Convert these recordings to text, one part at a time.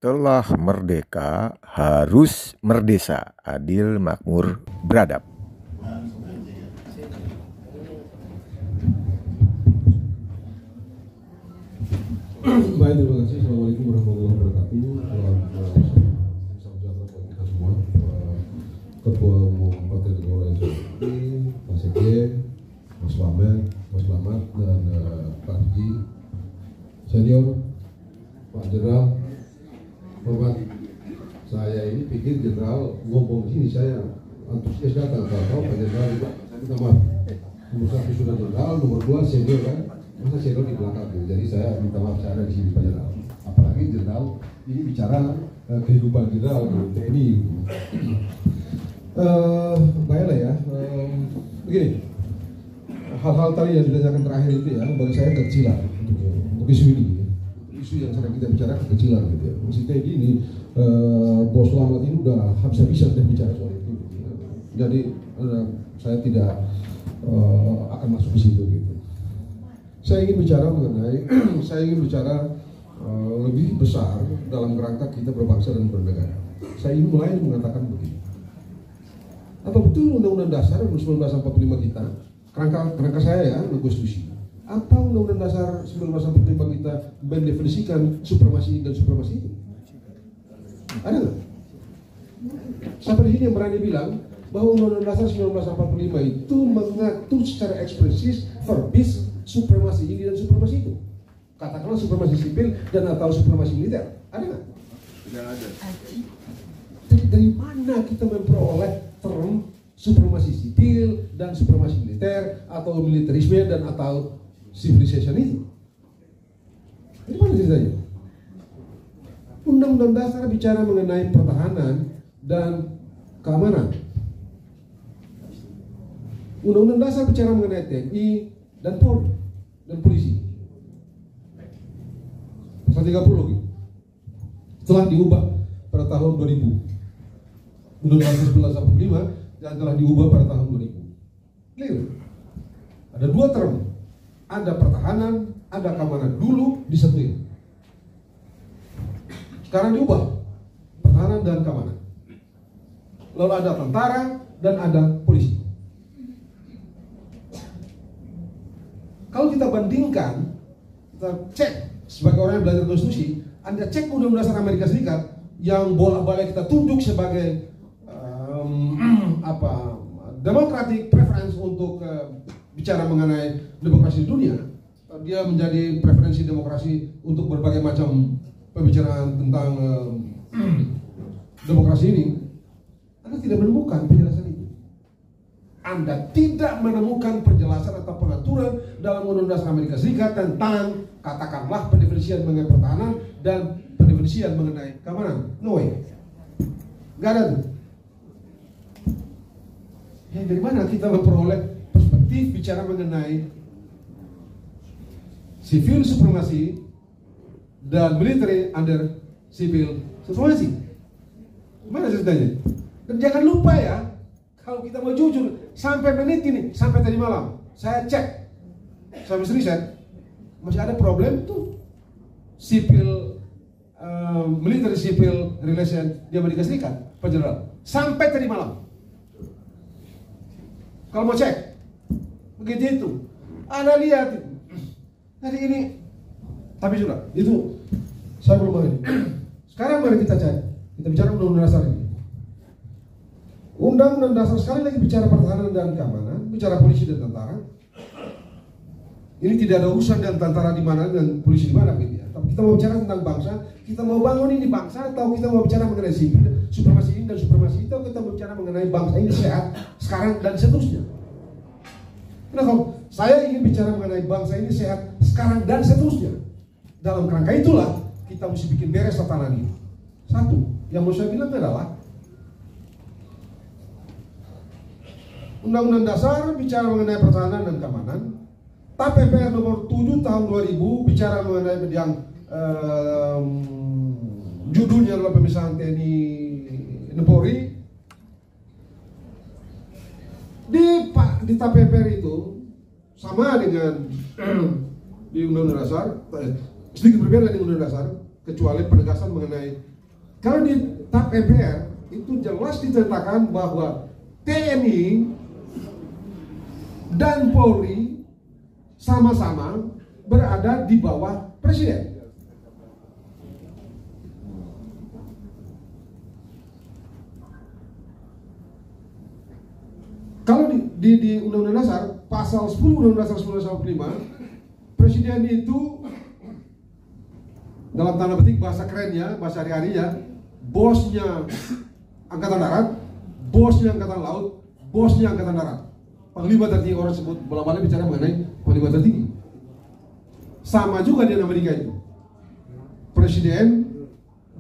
Setelah merdeka harus merdesa, adil, makmur, beradab. Baik, terima kasih. Assalamualaikum warahmatullahi wabarakatuh. Salam sejahtera buat kita semua. Ketua Umum Partai Demokrat SBY, Mas Ege, Mas Slamet, dan Pak Haji Senior, Pak Jenderal. Hormat, saya ini pikir Jenderal ngomong sini, saya antusias datang. Kalau Pak Jenderal juga, saya minta maaf. Nomor 1 sudah Jenderal, nomor 2 Senior kan. Masa senior di belakang tuh, jadi saya minta maaf, saya ada di sini Pak Jenderal. Apalagi Jenderal ini bicara kehidupan Jenderal di TNI. Baiklah ya, begini, hal-hal tadi yang ditanyakan terakhir itu ya, bagi saya kekecilan untuk isu ini. Isu yang sedang kita bicara kekecilan gitu ya. Maksudnya ini Bos Slamet ini udah habis-habisan bicara soal itu. Jadi saya tidak akan masuk ke situ gitu. Saya ingin bicara lebih besar dalam kerangka kita berbangsa dan bernegara. Saya ingin mulai mengatakan begini. Apa betul Undang-Undang Dasar 1945 kita, kerangka saya ya, konstitusi. Apa Undang-Undang Dasar 1945 kita mendefinisikan supremasi dan supremasi itu? Ada nggak? Siapa di sini yang berani bilang bahwa Undang-Undang Dasar 1945 itu mengatur secara eksplisit verbis supremasi ini dan supremasi itu? Katakanlah supremasi sipil dan atau supremasi militer. Ada nggak? Tidak ada. Jadi dari mana kita memperoleh term supremasi sipil dan supremasi militer atau militerisme dan atau civilization itu? Dari mana ceritanya? Undang-Undang Dasar bicara mengenai pertahanan dan keamanan. Undang-Undang Dasar bicara mengenai TNI dan Polri dan polisi. Pasal 30 gitu. Telah diubah pada tahun 2000. Undang-Undang 1945 yang telah diubah pada tahun 2000. Clear. Ada dua term. Ada pertahanan, ada keamanan. Dulu disatuin. Sekarang diubah. Pertahanan dan keamanan. Lalu ada tentara dan ada polisi. Kalau kita bandingkan, kita cek sebagai orang yang belajar konstitusi, Anda cek Undang-Undang Dasar Amerika Serikat yang bolak-balik kita tunjuk sebagai democratic preference untuk bicara mengenai demokrasi di dunia. Dia menjadi preferensi demokrasi untuk berbagai macam pembicaraan tentang demokrasi ini. Anda tidak menemukan penjelasan itu. Anda tidak menemukan penjelasan atau pengaturan dalam Undang-Undang Dasar Amerika Serikat tentang katakanlah pendefinisian mengenai pertahanan dan pendefinisian mengenai keamanan. No way. Gak ada tuh. Ya, dari mana kita memperoleh perspektif bicara mengenai civil supremacy dan military under civil supremacy? Mana ceritanya? Dan jangan lupa ya, kalau kita mau jujur, sampai menit ini, sampai tadi malam, saya cek, saya mesti riset, masih ada problem tuh sipil, military civil relation di Amerika Serikat, Pak Jenderal. Sampai tadi malam. Kalau mau cek, begitu itu. Anda lihat, hari ini, tapi sudah, itu saya belum mengerti. Sekarang mari kita cek, kita bicara Undang-Undang Dasar ini. Undang-Undang Dasar sekali lagi bicara pertahanan dan keamanan, bicara polisi dan tentara. Ini tidak ada urusan dengan tentara di mana dan polisi di mana gitu ya. Tapi kita mau bicara tentang bangsa, kita mau bangun ini bangsa, atau kita mau bicara mengenai sipil, supremasi ini dan supremasi itu, atau kita mau bicara mengenai bangsa ini sehat sekarang dan seterusnya. Kenapa? Saya ingin bicara mengenai bangsa ini sehat sekarang dan seterusnya. Dalam kerangka itulah kita mesti bikin beres tatanan ini. Satu, yang mau saya bilang adalah Undang-Undang Dasar bicara mengenai pertahanan dan keamanan. TAP-PPR nomor 7 tahun 2000 bicara mengenai yang judulnya adalah pemisahan TNI dan Polri. Di TAP-PPR itu sama dengan di Undang-Undang Dasar, sedikit berbeda dengan Undang-Undang Dasar, kecuali penegasan mengenai Kalau di TAP MPR itu jelas ditetapkan bahwa TNI dan Polri sama-sama berada di bawah Presiden. Kalau di Undang-Undang Dasar pasal 10 Undang-Undang Dasar 1945, Presiden itu dalam tanda petik bahasa kerennya, bahasa hari-harinya, bosnya Angkatan Darat, bosnya Angkatan Laut, bosnya Angkatan Darat. Panglima tertinggi, orang sebut bola-balik bicara mengenai panglima tertinggi. Sama juga di Amerika itu. Presiden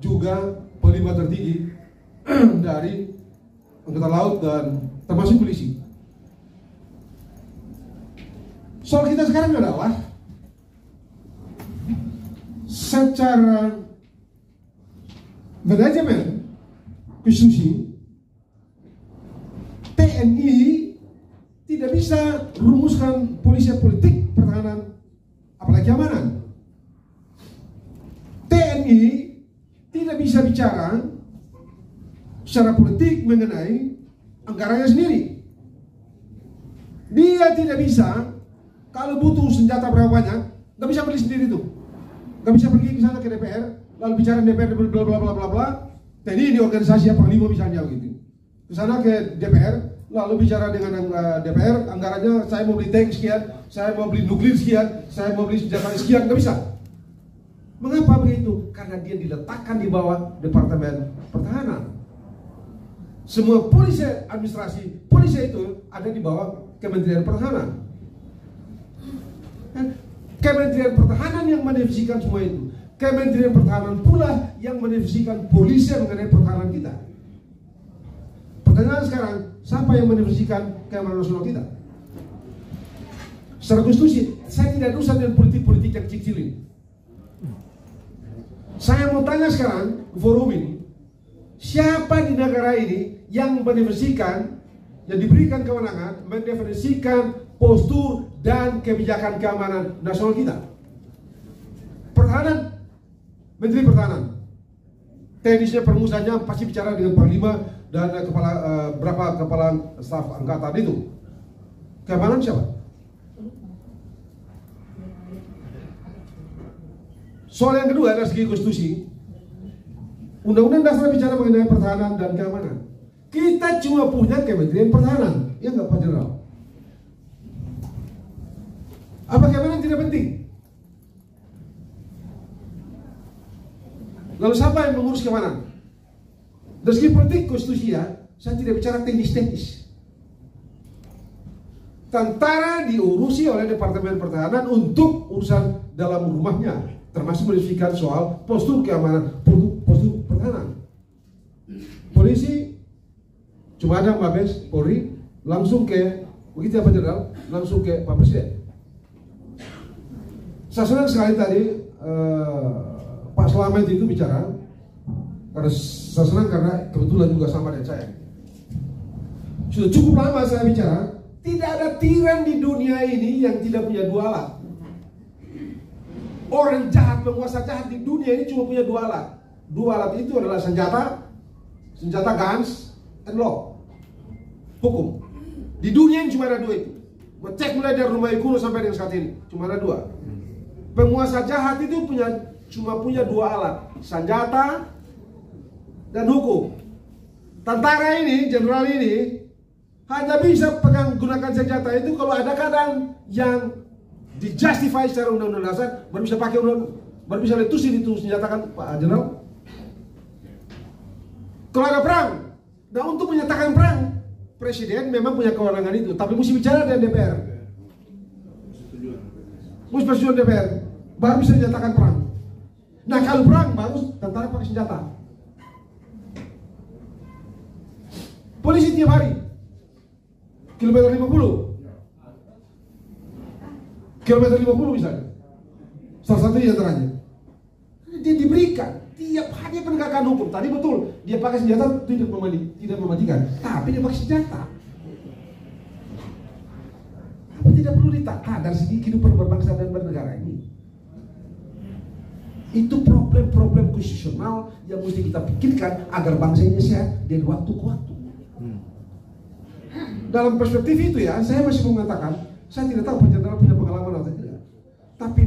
juga panglima tertinggi dari Angkatan Laut dan termasuk polisi. Soal kita sekarang adalah secara manajemen konstitusi TNI tidak bisa rumuskan polisi politik pertahanan apalagi keamanan. TNI tidak bisa bicara secara politik mengenai anggarannya sendiri. Dia tidak bisa, kalau butuh senjata berapa banyak, nggak bisa beli sendiri tuh. Nggak bisa pergi ke sana ke DPR, lalu bicara DPR bla bla bla bla bla. Tadi di organisasi Panglima misalnya begitu. Ke sana ke DPR, lalu bicara dengan DPR, anggarannya saya mau beli tank sekian, saya mau beli nuklir sekian, saya mau beli senjata sekian, nggak bisa. Mengapa begitu? Karena dia diletakkan di bawah Departemen Pertahanan. Semua polisi administrasi, polisi itu ada di bawah Kementerian Pertahanan. Kementerian Pertahanan yang mendefinisikan semua itu. Kementerian Pertahanan pula yang mendefinisikan polisi mengenai pertahanan kita. Pertanyaan sekarang, siapa yang mendefinisikan keamanan nasional kita? Secara konstitusi, saya tidak ada urusan dengan politik-politik yang kecil ini. Saya mau tanya sekarang ke forum ini, siapa di negara ini yang mendefinisikan, yang diberikan kewenangan mendefinisikan postur dan kebijakan keamanan nasional kita? Pertahanan, Menteri Pertahanan. Teknisnya permusanya pasti bicara dengan Panglima dan berapa kepala staf angkatan itu. Keamanan siapa? Soal yang kedua dari segi konstitusi, Undang-Undang Dasar bicara mengenai pertahanan dan keamanan. Kita cuma punya Kementerian Pertahanan, ya nggak Pak Jenderal? Apa keamanan tidak penting? Lalu siapa yang mengurus keamanan? Dari segi politik konstitusi ya, saya tidak bicara teknis-teknis. Tentara diurusi oleh Departemen Pertahanan untuk urusan dalam rumahnya, termasuk mendefinisikan soal postur keamanan, postur pertahanan. Polisi cuma ada Mabes Polri, langsung ke begitu Pak Jenderal, langsung ke Pak Presiden. Saya senang sekali tadi Pak Slamet itu bicara, karena saya senang karena kebetulan juga sama dengan saya. Sudah cukup lama saya bicara, tidak ada tiran di dunia ini yang tidak punya dua alat. Orang jahat, penguasa jahat di dunia ini cuma punya dua alat. Dua alat itu adalah senjata guns, and law, hukum. Di dunia ini cuma ada dua itu. Cek mulai dari rumah kuno sampai dengan saat ini, cuma ada dua. Penguasa jahat itu cuma punya dua alat, senjata dan hukum. Tentara ini, jenderal ini hanya bisa gunakan senjata itu kalau ada keadaan yang dijustify secara undang-undang dasar, baru bisa pakai baru bisa letusin itu senjata, kan Pak Jenderal. Kalau ada perang, dan untuk menyatakan perang, Presiden memang punya kewenangan itu, tapi mesti bicara dengan DPR. Mesti persetujuan DPR, baru bisa dinyatakan perang. Nah kalau perang, baru tentara pakai senjata. Polisi tiap hari, kilometer 50 misalnya, salah satu di antaranya. Dia diberikan tiap hari penegakan hukum. Tadi betul, dia pakai senjata tidak mematikan, tapi dia pakai senjata. Apa tidak perlu ditata dari segi kehidupan berbangsa dan bernegara ini? Itu problem-problem konstitusional yang mesti kita pikirkan agar bangsa ini sehat dari waktu ke waktu. Dalam perspektif itu ya, saya masih mengatakan, saya tidak tahu Pak Jenderal punya pengalaman atau tidak. Tapi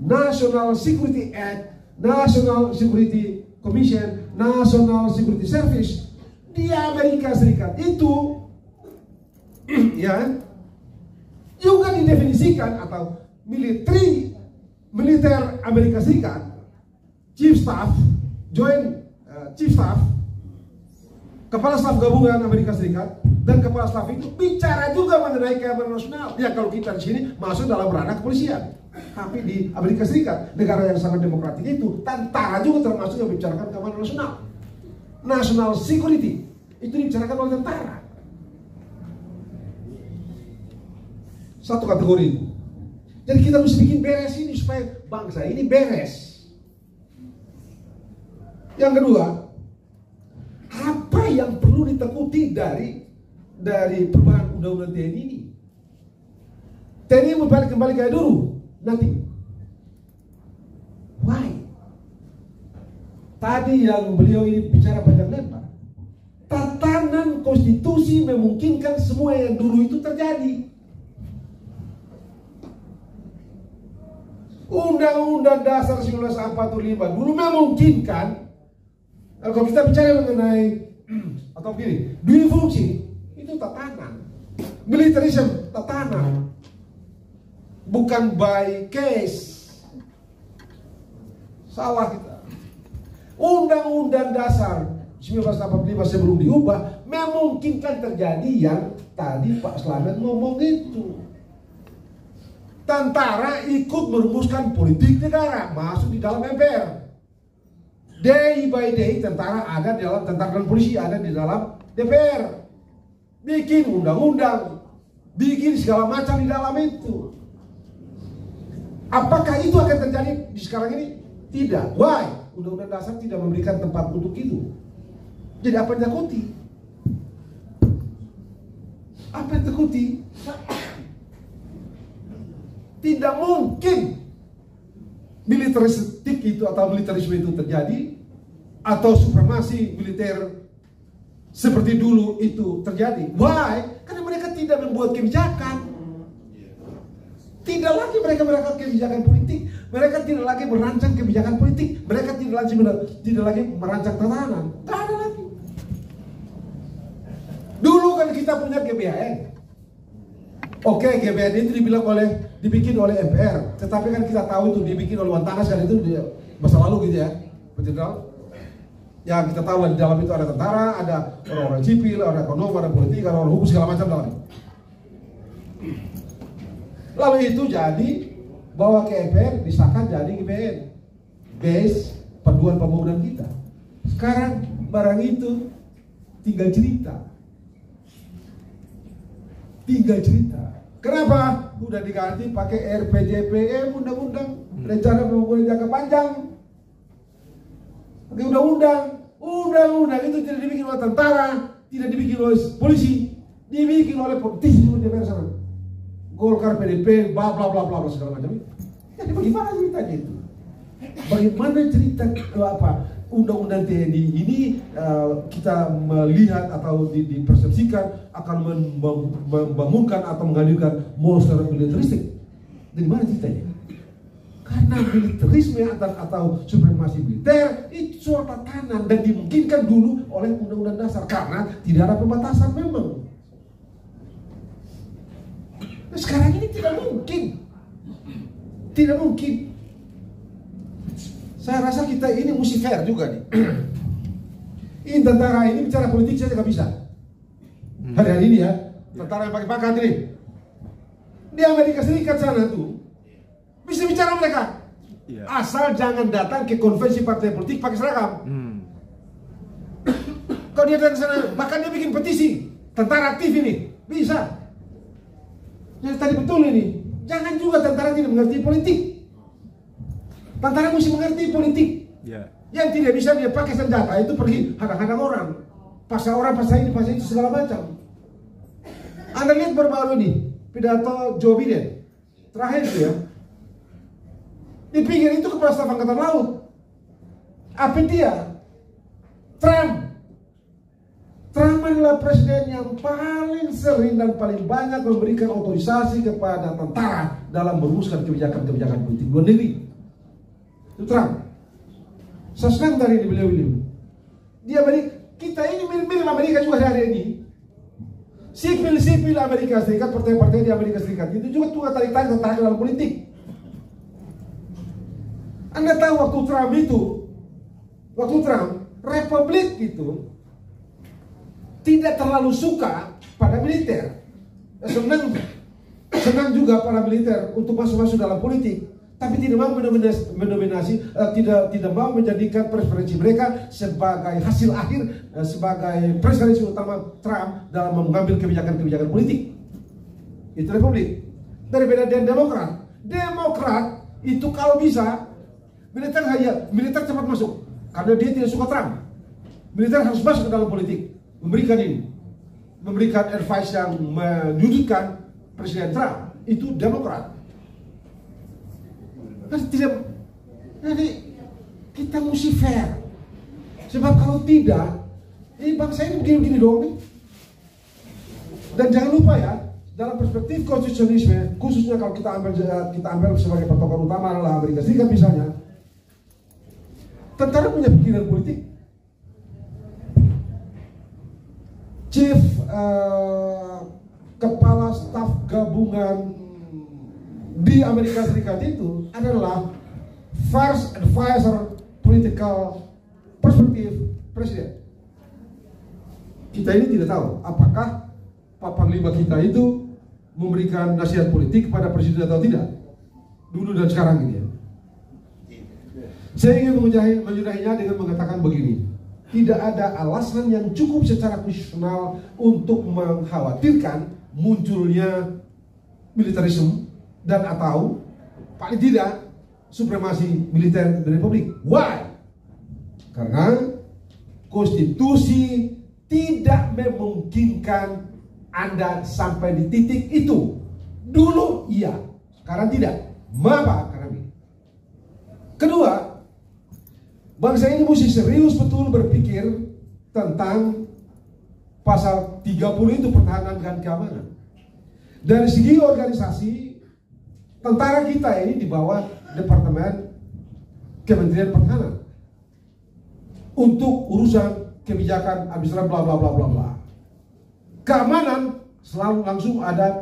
National Security Act, National Security Commission, National Security Service di Amerika Serikat itu ya juga didefinisikan atau militer Amerika Serikat, Chief Staff, Joint Chief Staff, Kepala Staf Gabungan Amerika Serikat dan Kepala Staf itu bicara juga mengenai keamanan nasional. Ya kalau kita di sini masuk dalam ranah kepolisian, tapi di Amerika Serikat, negara yang sangat demokratik itu, tentara juga termasuk yang membicarakan keamanan nasional. National security itu dibicarakan oleh tentara. Satu kategori itu. Jadi kita mesti bikin beres ini supaya bangsa ini beres. Yang kedua, apa yang perlu ditakuti dari perubahan undang-undang TNI ini? TNI mau balik kembali kayak dulu, nanti. Why? Tadi yang beliau ini bicara panjang lebar. Tatanan konstitusi memungkinkan semua yang dulu itu terjadi. Undang-Undang Dasar 1945 dulu memungkinkan. Kalau kita bicara mengenai atau begini, dui fungsi itu tatanan, militarism tatanan, bukan by case. Salah kita. Undang-Undang Dasar 1945 sebelum diubah memungkinkan terjadi yang tadi Pak Slamet ngomong itu. Tentara ikut merumuskan politik negara, masuk di dalam MPR. Day by day tentara ada di dalam, tentara dan polisi ada di dalam DPR. Bikin undang-undang, bikin segala macam di dalam itu. Apakah itu akan terjadi di sekarang ini? Tidak. Why? Undang-undang dasar tidak memberikan tempat untuk itu. Jadi apa yang takuti? Apa yang takuti? Tidak mungkin militeristik itu atau militerisme itu terjadi, atau supremasi militer seperti dulu itu terjadi. Why? Karena mereka tidak membuat kebijakan. Tidak lagi mereka melakukan kebijakan politik. Mereka tidak lagi merancang kebijakan politik. Mereka tidak lagi merancang tatanan. Tidak ada lagi. Dulu kan kita punya GBHN. Oke, GBHN itu dibikin oleh MPR. Tetapi kan kita tahu itu dibikin oleh Wantanas kan, itu di masa lalu gitu ya, Pak Jenderal. Ya kita tahu di dalam itu ada tentara, ada orang-orang sipil, ada ekonom, ada politik, ada orang hukum segala macam dalam. Lalu itu jadi bawa ke MPR, disahkan jadi GBHN, base panduan pembangunan kita. Sekarang barang itu tinggal cerita. Kenapa? Udah diganti pakai RPJPM, undang-undang rencana pembangunan jangka panjang. Pakai undang-undang itu tidak dibikin oleh tentara, tidak dibikin oleh polisi, dibikin oleh politisi di DPR sana. Golkar, PDP, bla bla bla bla segala macam. Jadi bagaimana ceritanya itu? Bagaimana cerita undang-undang TNI ini kita melihat atau dipersepsikan akan membangunkan atau menghadirkan monster militeristik? Dari mana ceritanya? Karena militerisme atau supremasi militer itu soal tatanan dan dimungkinkan dulu oleh undang-undang dasar karena tidak ada pembatasan memang. Nah, sekarang ini tidak mungkin. Saya rasa kita ini mesti fair juga nih. Ini tentara ini bicara politik saya nggak bisa. Hari ini ya, tentara yang pakai pangkat ini. Di Amerika Serikat sana tuh bisa bicara mereka. Asal jangan datang ke konvensi partai politik pakai seragam. Kalau dia datang sana, bahkan dia bikin petisi tentara aktif ini bisa. Jadi tadi betul ini, jangan juga tentara tidak mengerti politik. Tentara mesti mengerti politik. Yang tidak bisa dia pakai senjata itu pergi hadang-hadang orang, paksa orang, paksa ini, paksa itu segala macam. Anda lihat baru-baru ini pidato Joe Biden terakhir itu ya, Dipikir itu kepala staf angkatan laut. Apa dia? Trump. Trump adalah presiden yang paling sering dan paling banyak memberikan otorisasi kepada tentara dalam merumuskan kebijakan-kebijakan politik luar negeri. Itu Trump. Saya senang dari beliau. Dia kita ini mirip-mirip Amerika juga hari ini. Sipil Amerika Serikat, partai-partai di Amerika Serikat itu juga tuh tarik-tarik tentara dalam politik. Anda tahu waktu Trump, Republik itu tidak terlalu suka pada militer. Senang juga para militer untuk masuk dalam politik, tapi tidak mau mendominasi, tidak mau menjadikan preferensi mereka sebagai hasil akhir, sebagai preferensi utama Trump dalam mengambil kebijakan-kebijakan politik. Itu Republik. Berbeda dengan Demokrat. Demokrat itu kalau bisa militer cepat masuk karena dia tidak suka Trump. Militer harus masuk ke dalam politik, memberikan advice yang menyudutkan Presiden Trump. Itu Demokrat. Jadi kita mesti fair. Sebab kalau tidak, ini bangsa ini begini-begini doang nih. Dan jangan lupa ya, dalam perspektif konstitusionalisme, khususnya kalau kita ambil sebagai patokan utama adalah Amerika Serikat misalnya, tentara punya pikiran politik. Chief kepala staf gabungan di Amerika Serikat itu adalah first advisor political perspektif presiden. Kita ini tidak tahu apakah Pak Panglima kita itu memberikan nasihat politik kepada presiden atau tidak, dulu dan sekarang ini ya. Saya ingin menyudahinya dengan mengatakan begini: tidak ada alasan yang cukup secara konstitusional untuk mengkhawatirkan munculnya militerisme dan atau paling tidak supremasi militer di Republik. Why? Karena konstitusi tidak memungkinkan Anda sampai di titik itu. Dulu iya, sekarang tidak. Mengapa? Karena ini. Kedua, bangsa ini mesti serius betul berpikir tentang pasal 30 itu, pertahanan dan keamanan. Dari segi organisasi, tentara kita ini di bawah Departemen Kementerian Pertahanan untuk urusan kebijakan administrasi bla bla bla bla bla. Keamanan selalu langsung ada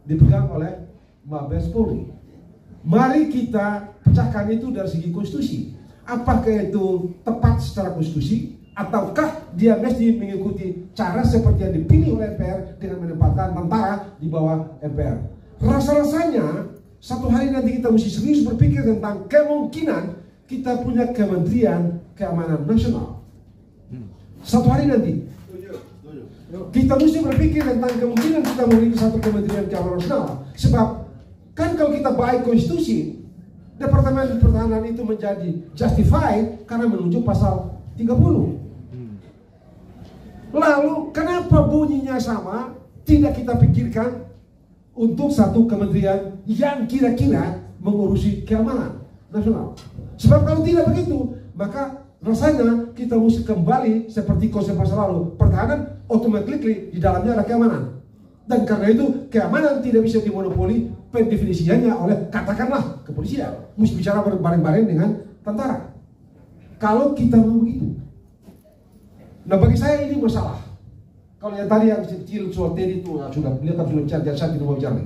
dipegang oleh Mabes Polri. Mari kita pecahkan itu dari segi konstitusi. Apakah itu tepat secara konstitusi, ataukah dia mesti mengikuti cara seperti yang dipilih oleh MPR dengan menempatkan tentara di bawah MPR? Rasa-rasanya satu hari nanti kita mesti serius berpikir tentang kemungkinan kita punya Kementerian Keamanan Nasional. Satu hari nanti kita mesti berpikir tentang kemungkinan kita memiliki satu Kementerian Keamanan Nasional. Sebab kan kalau kita baik konstitusi, Departemen Pertahanan itu menjadi justified karena menunjuk pasal 30. Lalu kenapa bunyinya sama? Tidak kita pikirkan untuk satu kementerian yang kira-kira mengurusi keamanan nasional. Sebab kalau tidak begitu, maka rasanya kita mesti kembali seperti konsep masa lalu. Pertahanan automatically di dalamnya ada keamanan. Dan karena itu keamanan tidak bisa dimonopoli pendefinisiannya oleh katakanlah kepolisian. Mesti bicara bareng-bareng dengan tentara. Kalau kita mau begitu. Nah, bagi saya ini masalah. Kalau yang tadi yang kecil soal Teddy itu sudah beliau kan sudah bicara, saya tidak mau bicara.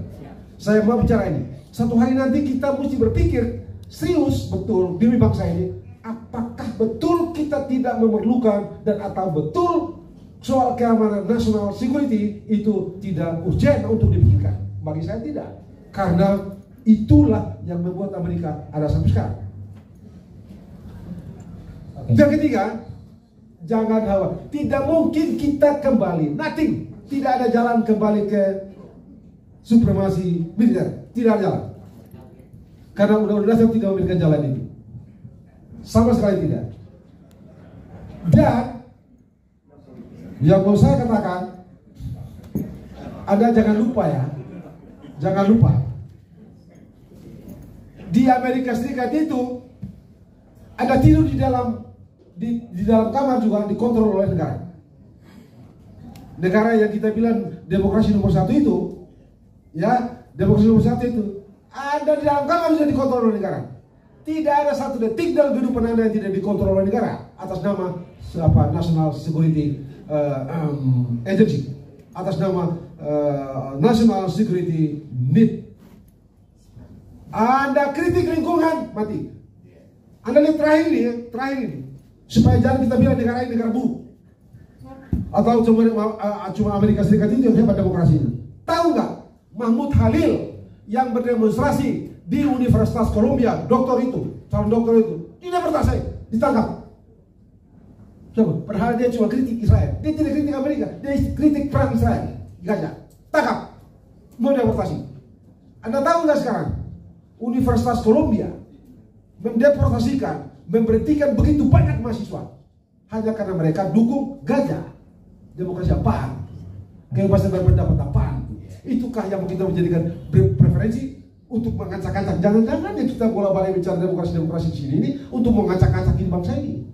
Saya mau bicara ini. Satu hari nanti kita mesti berpikir serius betul demi bangsa ini. Apakah betul kita tidak memerlukan dan atau betul soal keamanan nasional security itu tidak urgent untuk dipikirkan? Bagi saya tidak. Karena itulah yang membuat Amerika ada sampai sekarang. Yang ketiga, jangan khawatir. Tidak mungkin kita kembali. Nothing. Tidak ada jalan kembali ke supremasi militer. Tidak ada jalan. Karena Undang-Undang Dasar tidak memberikan jalan itu. Sama sekali tidak. Dan yang mau saya katakan, Anda jangan lupa ya. Jangan lupa. di Amerika Serikat itu Anda tidur di dalam kamar juga dikontrol oleh negara. Negara yang kita bilang demokrasi nomor 1 itu, ya, demokrasi nomor 1 itu, Anda di dalam kamar sudah dikontrol oleh negara. Tidak ada satu detik dalam kehidupan Anda yang tidak dikontrol oleh negara atas nama National Security Agency, atas nama National Security Need. Anda kritik lingkungan, mati. Anda lihat terakhir ini, supaya jangan kita bilang negara ini negara buruk. Atau cuma Amerika Serikat itu yang hebat demokrasinya. Tahu nggak, Mahmud Khalil yang berdemonstrasi di Universitas Columbia, calon doktor itu tidak bertasai, ditangkap. Coba, padahal dia cuma kritik Israel, dia tidak kritik Amerika, dia kritik perang Israel, Gaza, tangkap, mau deportasi. Anda tahu nggak sekarang, Universitas Columbia mendeportasikan, memberhentikan begitu banyak mahasiswa hanya karena mereka dukung Gaza. Demokrasi apaan? Kebebasan berpendapat apaan? Itukah yang kita menjadikan preferensi untuk mengacak-acak? Jangan-jangan ya kita bola-balik bicara demokrasi di sini ini untuk mengacak-acakin bangsa ini.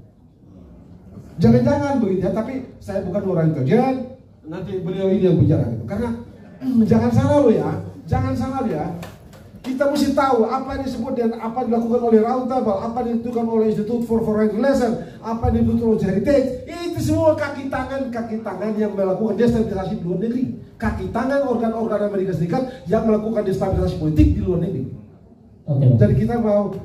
Jangan-jangan begitu ya, tapi saya bukan orang intelijen, nanti beliau ini yang bicara gitu. Karena jangan salah lo ya, jangan salah ya. Kita mesti tahu apa yang disebut dan apa dilakukan oleh Roundtable, apa yang dilakukan oleh Institute for Foreign Relations, apa yang dilakukan oleh Heritage. Itu semua kaki tangan yang melakukan destabilisasi di luar negeri. Kaki tangan organ-organ Amerika Serikat yang melakukan destabilisasi politik di luar negeri. Jadi kita mau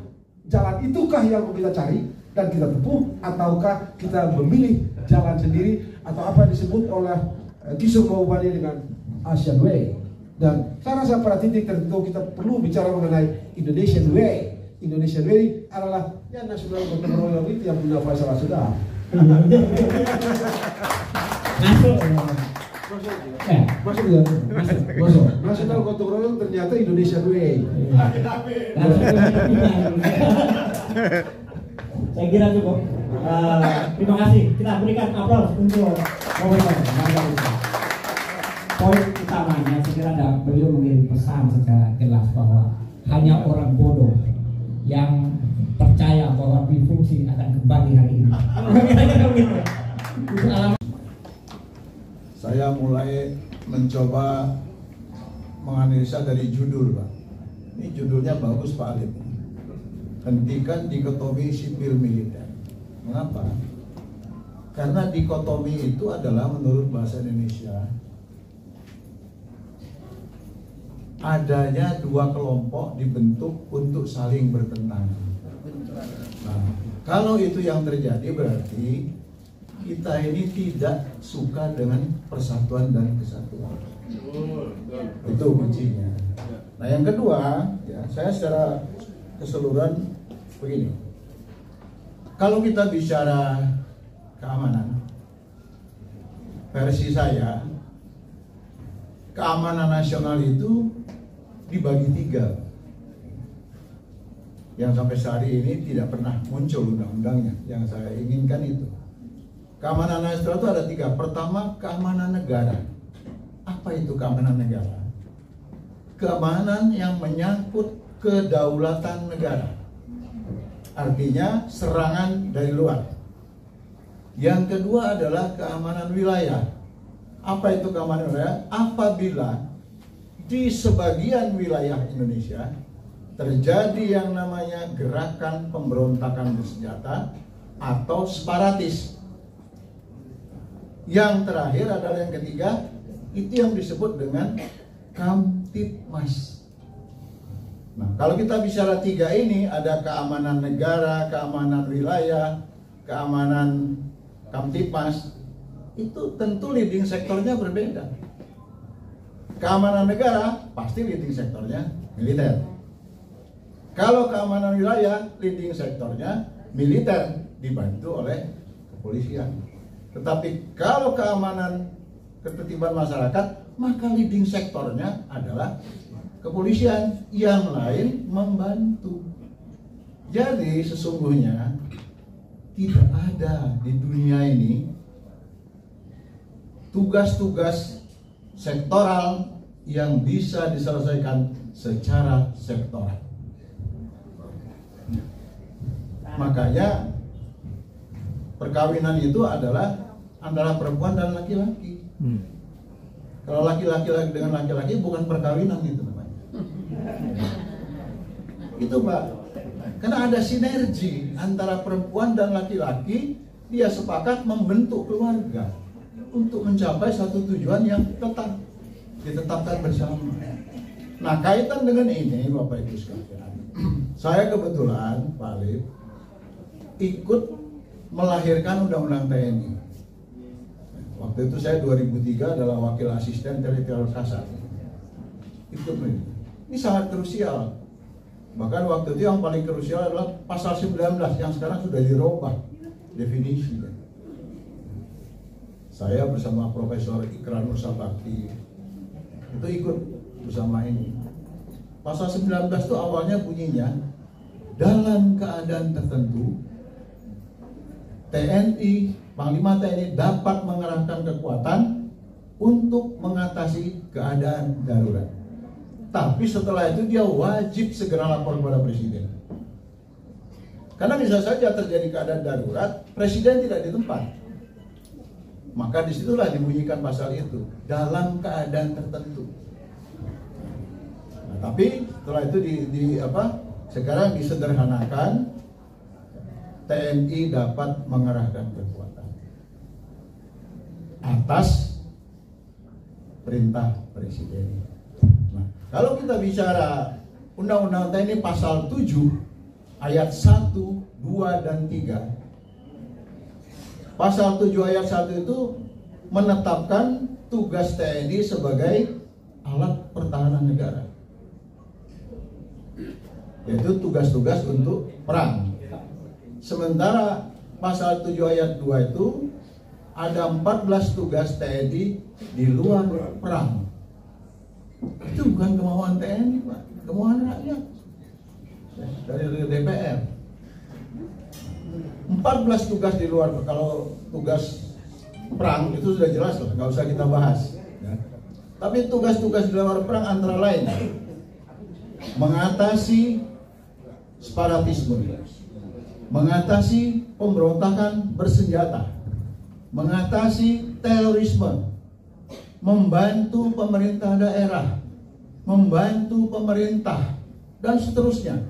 jalan itukah yang mau kita cari dan kita tempuh, ataukah kita memilih jalan sendiri, atau apa yang disebut oleh Kishore Mahbubani dengan Asian Way. Dan saya rasa pada titik tertentu kita perlu bicara mengenai Indonesian Way. Indonesian Way adalah ya nasional gotong royong itu yang punya Faisal sudah. Masuk. Nasional gotong royong ternyata Indonesian Way. Saya kira cukup. Terima kasih. Kita berikan aplaus untuk poin utamanya. Saya kira beliau mengirim pesan secara jelas bahwa hanya orang bodoh yang percaya bahwa bifungsi akan kembali hari ini. Saya mulai mencoba menganalisa dari judul, Pak. Ini judulnya bagus, Pak Alim. Hentikan dikotomi sipil militer. Mengapa? Karena dikotomi itu adalah menurut bahasa Indonesia adanya dua kelompok dibentuk untuk saling bertentangan. Nah, kalau itu yang terjadi berarti kita ini tidak suka dengan persatuan dan kesatuan. Itu kuncinya. Nah, yang kedua, ya, saya secara keseluruhan begini. Kalau kita bicara keamanan, versi saya, keamanan nasional itu dibagi 3 yang sampai sehari ini tidak pernah muncul undang-undangnya. Yang saya inginkan itu keamanan nasional itu ada 3. Pertama, keamanan negara. Apa itu keamanan negara? Keamanan yang menyangkut kedaulatan negara, artinya serangan dari luar. Yang kedua adalah keamanan wilayah. Apa itu keamanan wilayah? Apabila di sebagian wilayah Indonesia terjadi yang namanya gerakan pemberontakan bersenjata atau separatis. Yang terakhir adalah yang ketiga, itu yang disebut dengan Kamtipmas. Nah, kalau kita bicara 3 ini, ada keamanan negara, keamanan wilayah, keamanan Kamtipmas, itu tentu leading sektornya berbeda. Keamanan negara pasti leading sektornya militer. Kalau keamanan wilayah leading sektornya militer dibantu oleh kepolisian. Tetapi kalau keamanan ketertiban masyarakat, maka leading sektornya adalah kepolisian, yang lain membantu. Jadi sesungguhnya tidak ada di dunia ini tugas-tugas sektoral yang bisa diselesaikan secara sektoral. Makanya perkawinan itu adalah antara perempuan dan laki-laki. Kalau laki-laki dengan laki-laki bukan perkawinan itu namanya. Itu Pak. Karena ada sinergi antara perempuan dan laki-laki, dia sepakat membentuk keluarga untuk mencapai satu tujuan yang ditetapkan bersama. Nah, kaitan dengan ini Bapak Ibu sekalian, saya kebetulan Pak Alif ikut melahirkan Undang-Undang TNI. Waktu itu saya 2003 adalah wakil asisten teritorial Kasat. Ikut ini sangat krusial. Bahkan waktu itu yang paling krusial adalah pasal 19 yang sekarang sudah dirubah definisi. Saya bersama Profesor Ikrar Nursabakti itu ikut bersama ini. Pasal 19 itu awalnya bunyinya, dalam keadaan tertentu TNI, Panglima TNI dapat mengerahkan kekuatan untuk mengatasi keadaan darurat. Tapi setelah itu dia wajib segera lapor kepada Presiden. Karena bisa saja terjadi keadaan darurat, Presiden tidak di tempat. Maka disitulah dibunyikan pasal itu, dalam keadaan tertentu. Nah, tapi setelah itu sekarang disederhanakan, TNI dapat mengerahkan kekuatan atas perintah Presiden. Nah, kalau kita bicara Undang-Undang TNI pasal 7 ayat 1, 2, dan 3. Pasal 7 ayat 1 itu menetapkan tugas TNI sebagai alat pertahanan negara, yaitu tugas-tugas untuk perang. Sementara pasal 7 ayat 2 itu ada 14 tugas TNI di luar perang. Itu bukan kemauan TNI, Pak, kemauan rakyat dari DPR. 14 tugas di luar, kalau tugas perang itu sudah jelas lah, nggak usah kita bahas. Ya. Tapi tugas-tugas di luar perang antara lain mengatasi separatisme, mengatasi pemberontakan bersenjata, mengatasi terorisme, membantu pemerintah daerah, membantu pemerintah, dan seterusnya.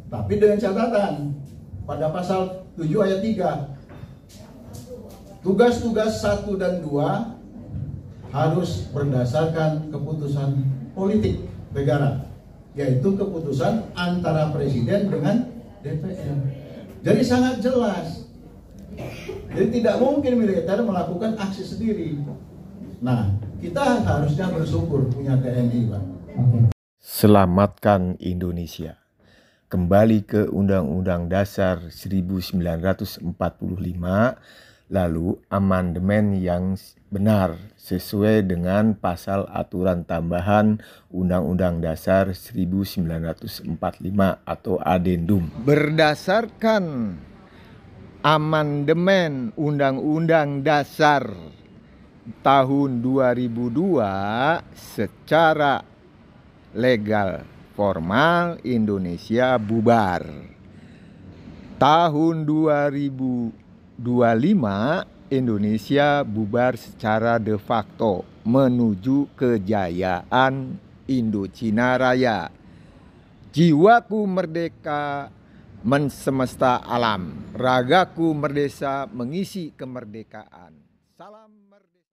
Tapi dengan catatan, pada pasal 7 ayat 3, tugas-tugas 1 dan 2 harus berdasarkan keputusan politik negara, yaitu keputusan antara Presiden dengan DPR. Jadi sangat jelas. Jadi tidak mungkin militer melakukan aksi sendiri. Nah, kita harusnya bersyukur punya TNI, Pak. Selamatkan Indonesia. Kembali ke Undang-Undang Dasar 1945, lalu amandemen yang benar sesuai dengan pasal aturan tambahan Undang-Undang Dasar 1945 atau adendum. Berdasarkan amandemen Undang-Undang Dasar tahun 2002, secara legal formal Indonesia bubar. Tahun 2025 Indonesia bubar secara de facto menuju kejayaan Indochina Raya. Jiwaku merdeka mensemesta alam, ragaku merdeka mengisi kemerdekaan. Salam merdeka.